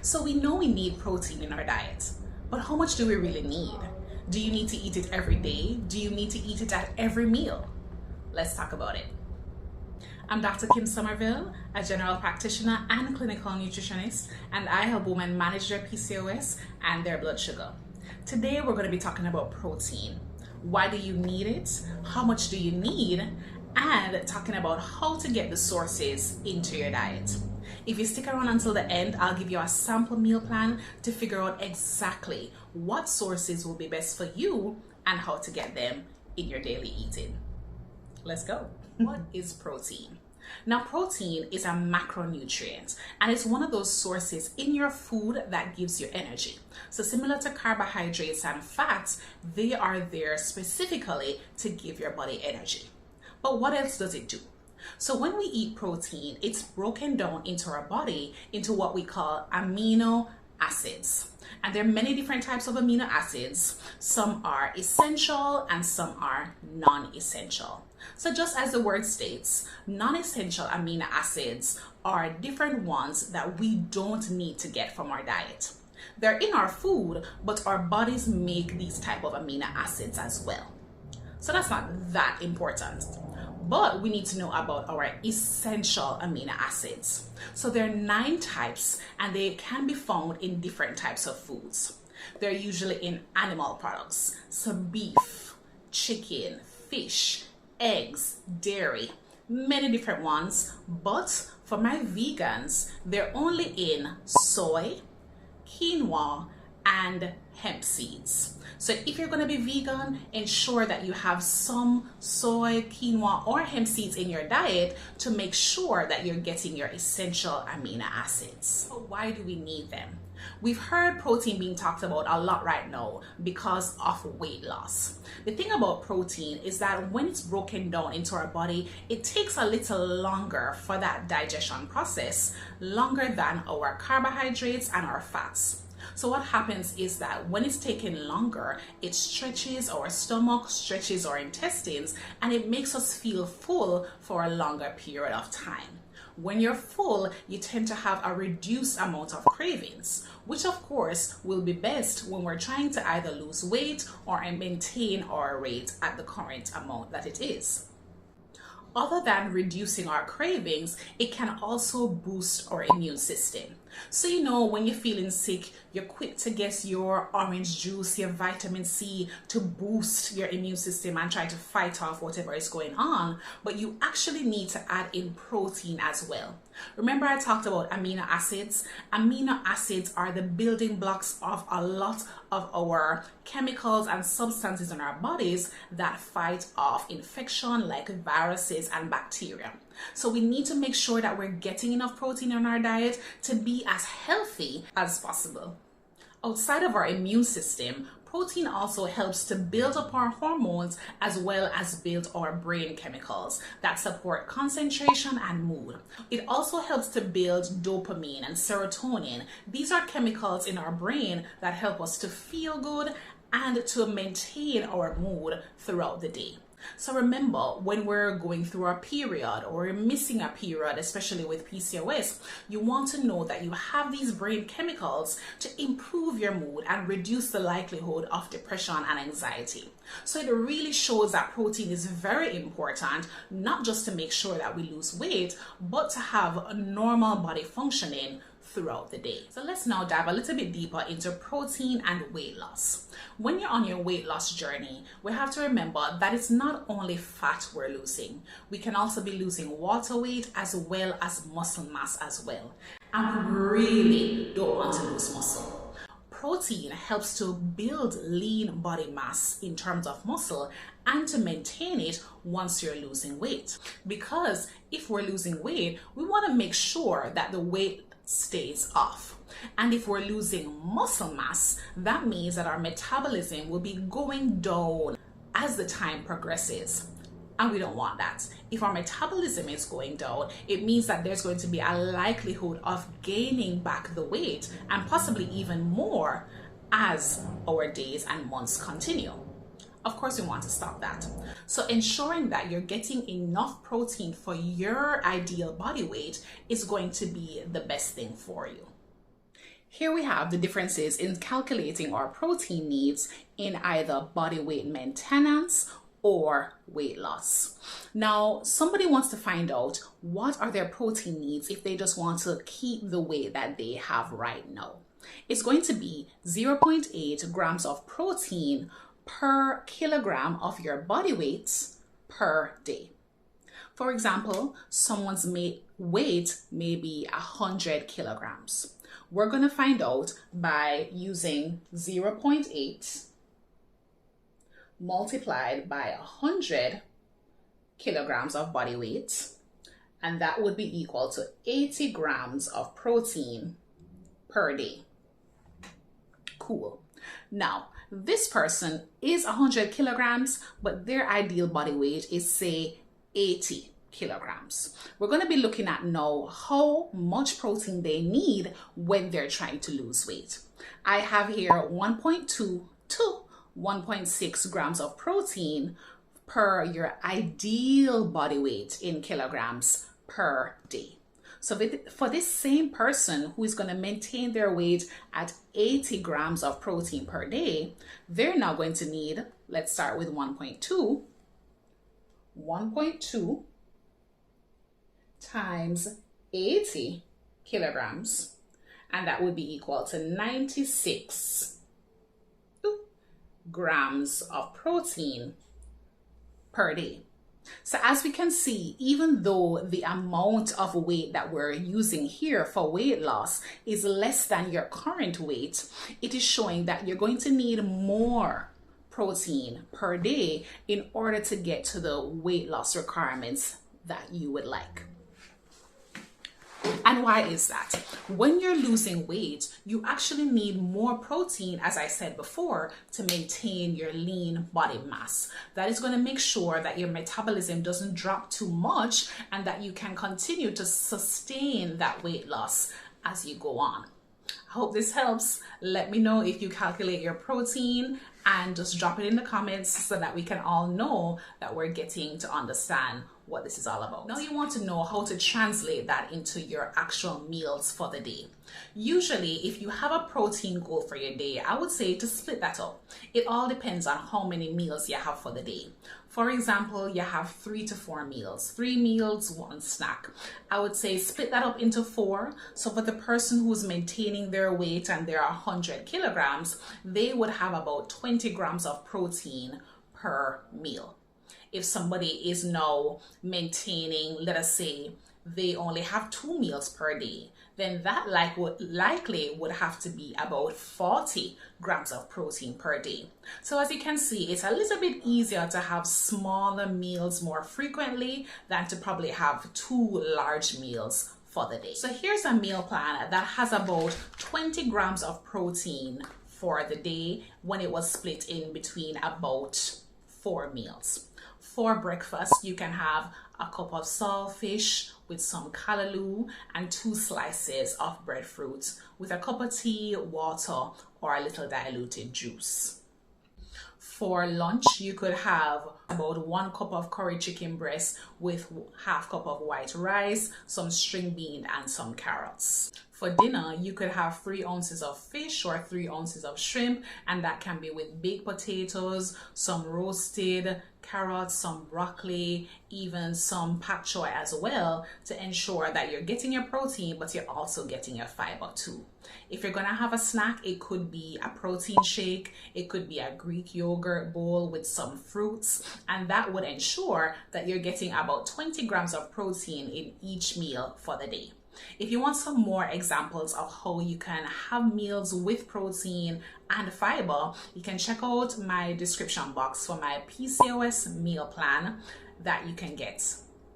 So we know we need protein in our diet, but how much do we really need? Do you need to eat it every day? Do you need to eat it at every meal? Let's talk about it. I'm Dr. Kim Somerville, a general practitioner and clinical nutritionist, and I help women manage their PCOS and their blood sugar. Today we're going to be talking about protein. Why do you need it? How much do you need? And talking about how to get the sources into your diet. If you stick around until the end, I'll give you a sample meal plan to figure out exactly what sources will be best for you and how to get them in your daily eating. Let's go. What is protein? Now, protein is a macronutrient and it's one of those sources in your food that gives you energy. So similar to carbohydrates and fats, they are there specifically to give your body energy. But what else does it do? So when we eat protein, it's broken down into our body into what we call amino acids. And there are many different types of amino acids. Some are essential and some are non-essential. So just as the word states, non-essential amino acids are different ones that we don't need to get from our diet. They're in our food, but our bodies make these type of amino acids as well. So that's not that important. But we need to know about our essential amino acids. So there are 9 types and they can be found in different types of foods. They're usually in animal products, so beef, chicken, fish, eggs, dairy, many different ones. But for my vegans, they're only in soy, quinoa, and hemp seeds. So if you're going to be vegan, ensure that you have some soy, quinoa, or hemp seeds in your diet to make sure that you're getting your essential amino acids. So why do we need them? We've heard protein being talked about a lot right now because of weight loss. The thing about protein is that when it's broken down into our body, it takes a little longer for that digestion process, longer than our carbohydrates and our fats. So what happens is that when it's taking longer, it stretches our stomach, stretches our intestines, and it makes us feel full for a longer period of time. When you're full, you tend to have a reduced amount of cravings, which of course will be best when we're trying to either lose weight or maintain our weight at the current amount that it is. Other than reducing our cravings, it can also boost our immune system. So when you're feeling sick, you're quick to get your orange juice, your vitamin C to boost your immune system and try to fight off whatever is going on, but you actually need to add in protein as well. Remember I talked about amino acids? Amino acids are the building blocks of a lot of our chemicals and substances in our bodies that fight off infection like viruses and bacteria. So we need to make sure that we're getting enough protein in our diet to be as healthy as possible. Outside of our immune system, protein also helps to build up our hormones as well as build our brain chemicals that support concentration and mood. It also helps to build dopamine and serotonin. These are chemicals in our brain that help us to feel good and to maintain our mood throughout the day. So remember, when we're going through a period or we're missing a period, especially with PCOS, you want to know that you have these brain chemicals to improve your mood and reduce the likelihood of depression and anxiety. So it really shows that protein is very important, not just to make sure that we lose weight, but to have a normal body functioning throughout the day. So let's now dive a little bit deeper into protein and weight loss. When you're on your weight loss journey, we have to remember that it's not only fat we're losing. We can also be losing water weight as well as muscle mass as well. And we really don't want to lose muscle. Protein helps to build lean body mass in terms of muscle and to maintain it once you're losing weight. Because if we're losing weight, we want to make sure that the weight stays off. And if we're losing muscle mass, that means that our metabolism will be going down as the time progresses. And we don't want that. If our metabolism is going down, it means that there's going to be a likelihood of gaining back the weight and possibly even more as our days and months continue. Of course, we want to stop that. So ensuring that you're getting enough protein for your ideal body weight is going to be the best thing for you. Here we have the differences in calculating our protein needs in either body weight maintenance or weight loss. Now, somebody wants to find out what are their protein needs if they just want to keep the weight that they have right now. It's going to be 0.8 grams of protein per kilogram of your body weight per day. For example, someone's weight may be 100 kilograms. We're going to find out by using 0.8 multiplied by 100 kilograms of body weight, and that would be equal to 80 grams of protein per day. Cool. Now, this person is 100 kilograms, but their ideal body weight is, say, 80 kilograms. We're going to be looking at now how much protein they need when they're trying to lose weight. I have here 1.2 to 1.6 grams of protein per your ideal body weight in kilograms per day. So for this same person who is going to maintain their weight at 80 grams of protein per day, they're now going to need, let's start with 1.2 times 80 kilograms, and that would be equal to 96 grams of protein per day. So as we can see, even though the amount of weight that we're using here for weight loss is less than your current weight, it is showing that you're going to need more protein per day in order to get to the weight loss requirements that you would like. And why is that? When you're losing weight, you actually need more protein, as I said before, to maintain your lean body mass. That is going to make sure that your metabolism doesn't drop too much and that you can continue to sustain that weight loss as you go on. I hope this helps. Let me know if you calculate your protein and just drop it in the comments so that we can all know that we're getting to understand what this is all about. Now you want to know how to translate that into your actual meals for the day. Usually, if you have a protein goal for your day, I would say to split that up. It all depends on how many meals you have for the day. For example, you have 3 to 4 meals, 3 meals, 1 snack. I would say split that up into 4. So for the person who's maintaining their weight and they're 100 kilograms, they would have about 20 grams of protein per meal. If somebody is now maintaining, let us say, they only have 2 meals per day, then that likely would have to be about 40 grams of protein per day. So as you can see, it's a little bit easier to have smaller meals more frequently than to probably have 2 large meals for the day. So here's a meal plan that has about 20 grams of protein for the day when it was split in between about 4 meals. For breakfast, you can have a cup of saltfish with some callaloo and 2 slices of breadfruit with a cup of tea, water, or a little diluted juice. For lunch, you could have about 1 cup of curry chicken breast with half cup of white rice, some string bean, and some carrots. For dinner, you could have 3 ounces of fish or 3 ounces of shrimp, and that can be with baked potatoes, some roasted carrots, some broccoli, even some pak choy as well, to ensure that you're getting your protein, but you're also getting your fiber too. If you're gonna have a snack, it could be a protein shake, it could be a Greek yogurt bowl with some fruits, and that would ensure that you're getting about 20 grams of protein in each meal for the day. If you want some more examples of how you can have meals with protein and fiber, you can check out my description box for my PCOS meal plan that you can get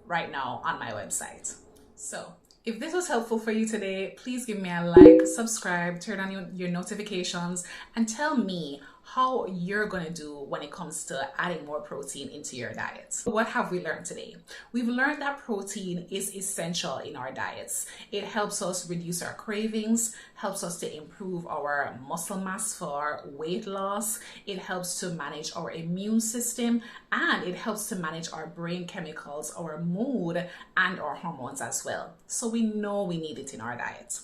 right now on my website. So if this was helpful for you today, please give me a like, subscribe, turn on your notifications, and tell me how you're going to do when it comes to adding more protein into your diet. What have we learned today? We've learned that protein is essential in our diets. It helps us reduce our cravings, helps us to improve our muscle mass for weight loss. It helps to manage our immune system, and it helps to manage our brain chemicals, our mood, and our hormones as well. So we know we need it in our diet.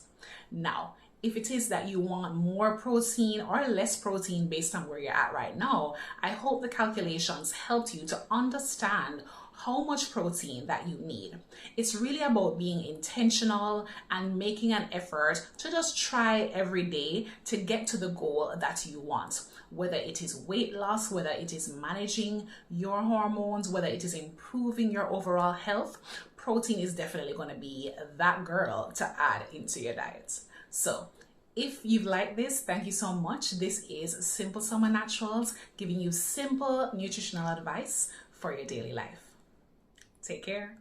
Now, If it is that you want more protein or less protein based on where you're at right now, I hope the calculations helped you to understand how much protein that you need. It's really about being intentional and making an effort to just try every day to get to the goal that you want. Whether it is weight loss, whether it is managing your hormones, whether it is improving your overall health, protein is definitely going to be that girl to add into your diet. So if you've liked this, thank you so much. This is Simple Summer Naturals, giving you simple nutritional advice for your daily life. Take care.